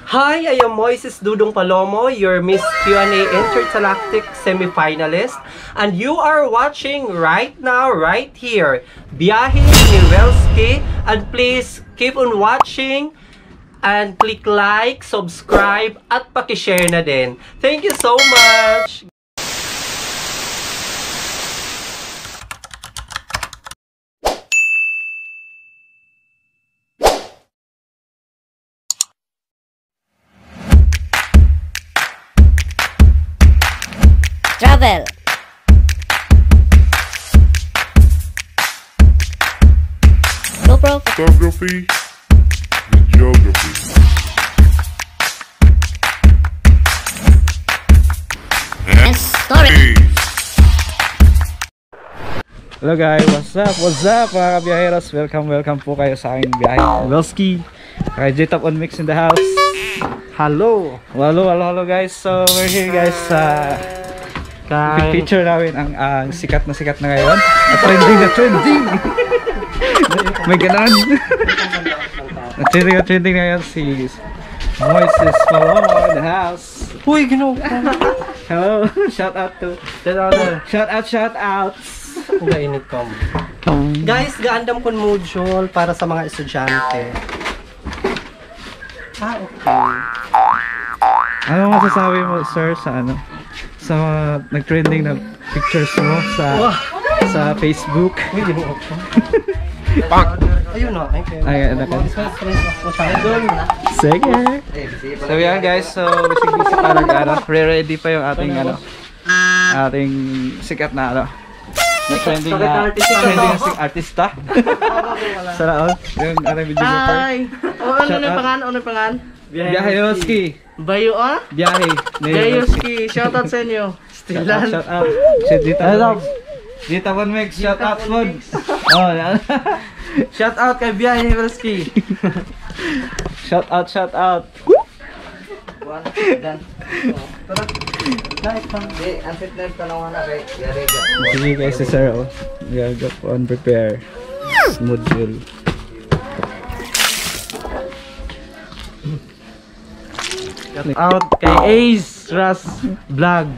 Hi, I am Moises Dudong Palomo, your Miss Q&A Intergalactic semifinalist, and you are watching right now, right here, Biyahe ni Welski, and please keep on watching and click like, subscribe, at pakishare na din. Thank you so much! Travel. GoPro. Photography with geography. And story. Hello guys, what's up mga kabiyaheros, welcome po kayo sa aking biyahe Welski, kay J-Top on Mix in the house. Hello guys, so we're here guys sa feature namin ang sikat na ngayon at trending may ganon trending ngayon si Moises Palomo in the house. Uy, ginawa. Hello, shout out. Ang gainit ko. Guys, gaandam kon module para sa mga estudyante. Okay. Ano masasabi mo sir sa sa mga nag-trending na pictures mo sa Facebook? Uy, ginawa ko. Ayun na. Ay, sige. So yan guys, so busy pa re-ready pa yung ating ating sikat na trending na artista. Salaon. Yung videographer. Hi! Ano yung pangalan? Biyahe Welski. Bayo Biyahe. Gayoski, shoutout sa inyo. Stilan. Shout out. Dita One Mix, shout out One. Oh, yan. Shout out kay Biyahe Welski. Shout out. Sige guys, si Sir gagap on prepare module. Out kay Ace Ras Vlog.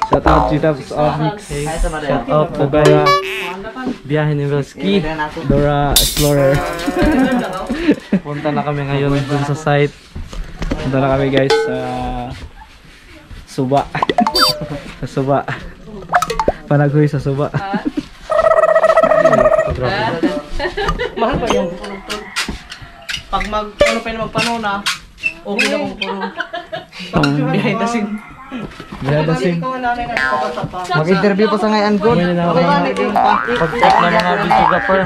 Shout out G-Tabs on Mix. Shout out to Dora Biyahe ni Welski, Dora Explorer. Punta na kami ngayon dun sa site. Punta na kami guys sa Suba. Sa Suba. Panaghoy sa Suba. Mahal ba yung pag magpanuna, okay na kung puro behind the scene. Mag-interview pa sa ngayon good. Pag-check na mga videographer.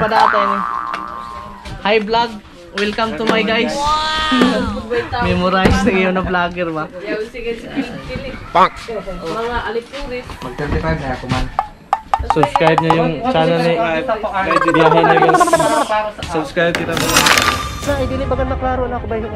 Hi vlog, welcome to my guys. Memorize na ngayon na vlogger ba? Mga alipurit. Mag-35 na ako man. Subscribe nyo yung channel ni Biyahe na guys. Subscribe dito mo. Sa hindi bagan maklaro na ako ba yung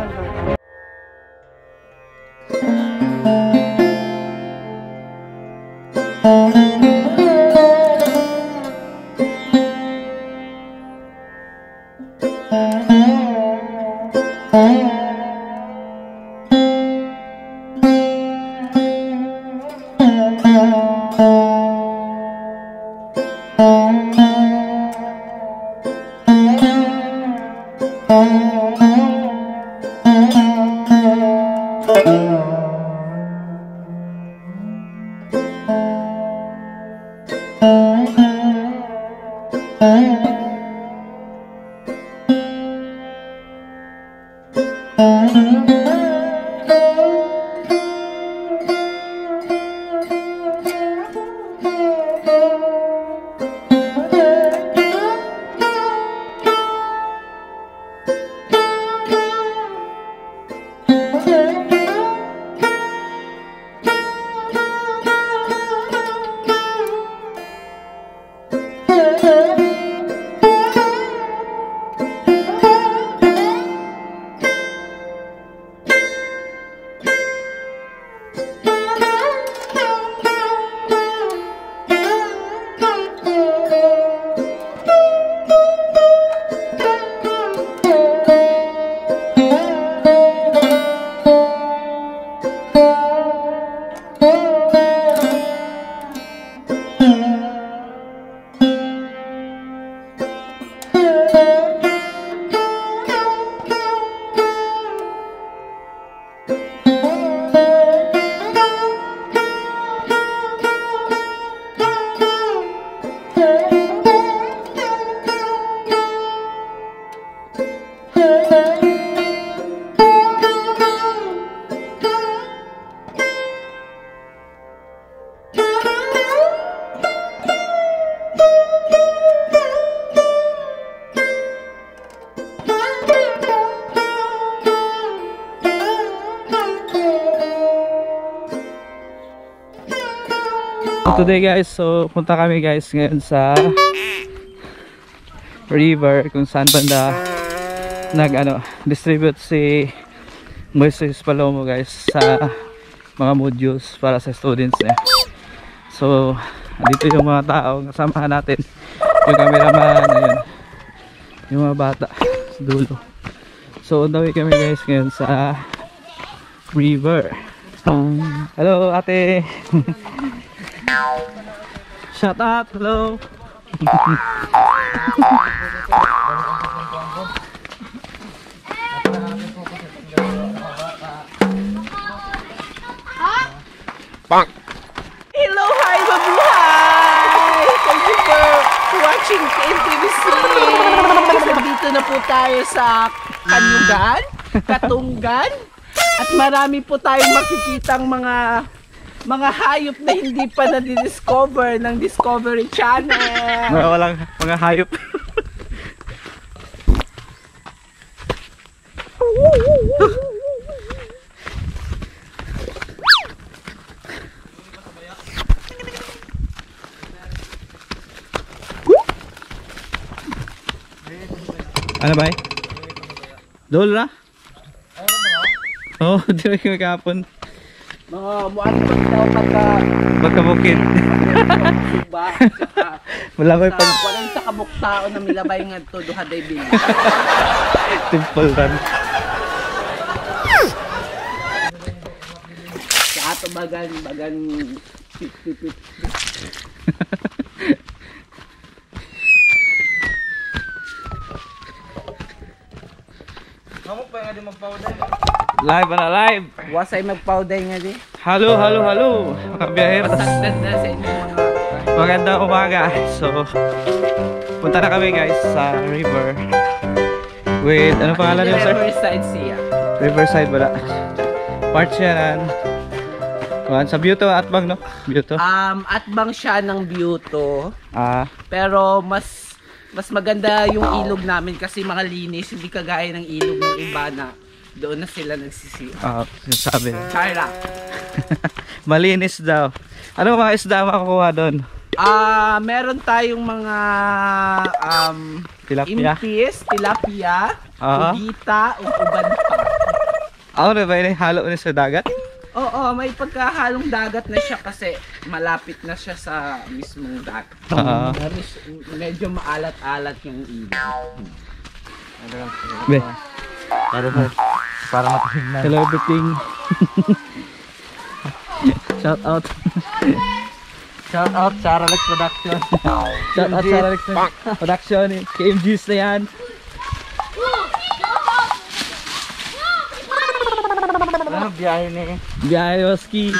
today guys, punta kami guys ngayon sa river kung saan banda distribute si Moises Palomo guys sa mga modules para sa students niya. So dito yung mga tao kasama natin, yung cameraman, ayun, yung mga bata sa dulo. So on the way kami guys ngayon sa river. Hello ate. Shout out, hello. Hello, hi, mabuhay! Thank you for watching KNTVC. Dito na po tayo sa Kanyugan, Katunggan, at marami po tayong makikitang mga hayop na hindi pa na-discover ng Discovery Channel. Walang mga hayop. Ano ba? Dol na? Oo, di ba kami kahapon? Mga muan pa daw Pagkabukid. ba? Wala may pag... Walang sa kabuktao na milabay nga to duhaday bil. Temple run. Sa ato bagan 50-50. Live na live. Wasay magpauday nga di. Halo, halo, halo. Mga biyaheros. Pasagdan na sa inyong mga Magandang umaga. So, punta na kami guys sa river. With, ano pangalan niyo sir? Riverside siya. Riverside wala. Part siya nan. Sa Buto at Bang no? Buto. Atbang siya ng Buto. Ah, Pero mas maganda yung ilog namin kasi mga linis, hindi kagaya ng ilog ng iba na doon na sila nagsisiya. sinasabi. Chara. Malinis daw. Ano mga isda makukuha doon? Meron tayong mga Tilapia. impis, tilapia, kubita, uban pa. Ano ba yun? Halo na sa dagat? Oo, may pagkahalong dagat na siya kasi malapit na siya sa mismong dagat. Medyo maalat-alat yung ilog. Be. Para matisignan. Hello everything. Shout out. Shout out Saralex Production. Shout out Saralex Production. KMGs na yan. Biyahe ni. Biyahe Roski.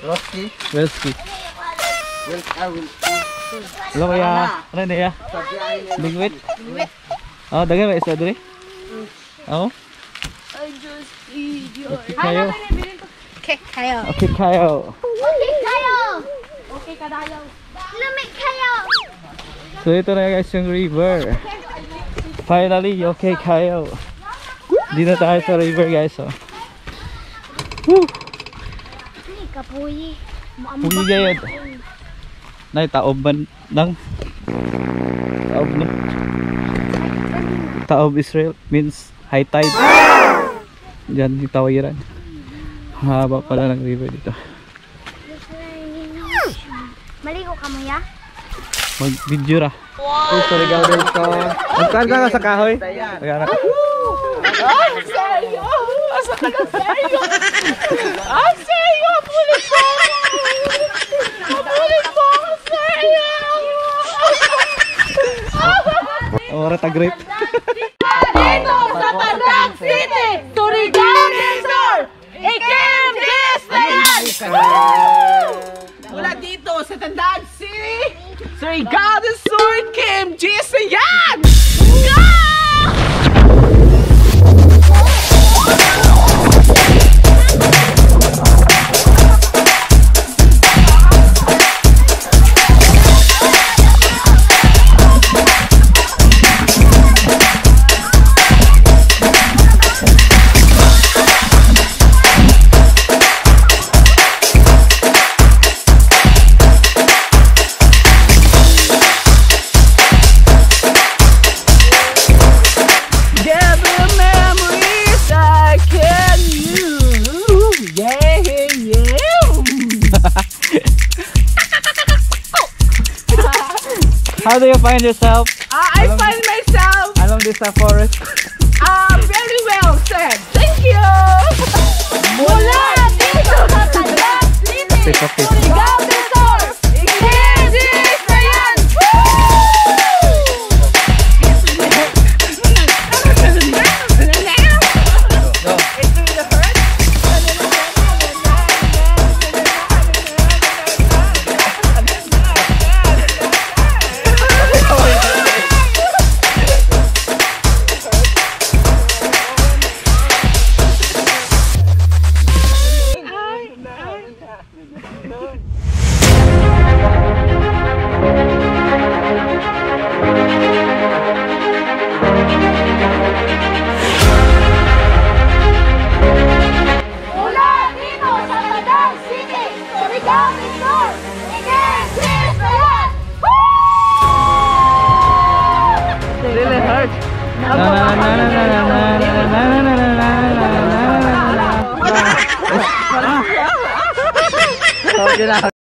Roski? Roski. Hello kaya. Ano na ya? Lingwit? Oh, dagan ba isa diri? Oh? Okay kayo. Okay kayo. Okay kayo. Okay kayo. Okay kadayo. Lumit kayo. So ito na guys yung river. Finally, okay kayo. Dito tayo sa river guys. Oh. Woo! Ay, kapuyi. Puyi gayad. Nay taob man lang. Taob no. Taob Israel means high tide. Diyan yung tawiran. Haba pala ng river dito. Maligo ka mo ya? Mag-video ra. Wow! Ito regalo ko. Magkaan ka sa kahoy? Magkaan ka. Ay, seryo! Asa ka na seryo? Ay, seryo! Apulit mo! Apulit mo! Seryo! Ora ta grape. Dito sa Tanang City! Surigao del Sur! IKMGs na yan! Mula dito sa Tandaan City! Surigao del Sur! IKMGs na yan! How do you find yourself I find myself along this forest? very well said. Thank you. Mula dito sa Tagig City, Pick up it. Surigao del Sur, Iglesia na yan! Mula dito sa Tagig City, Surigao del Sur, Iglesia na yan! Really hurt. Na na na na na na na na na na na na. Okay na.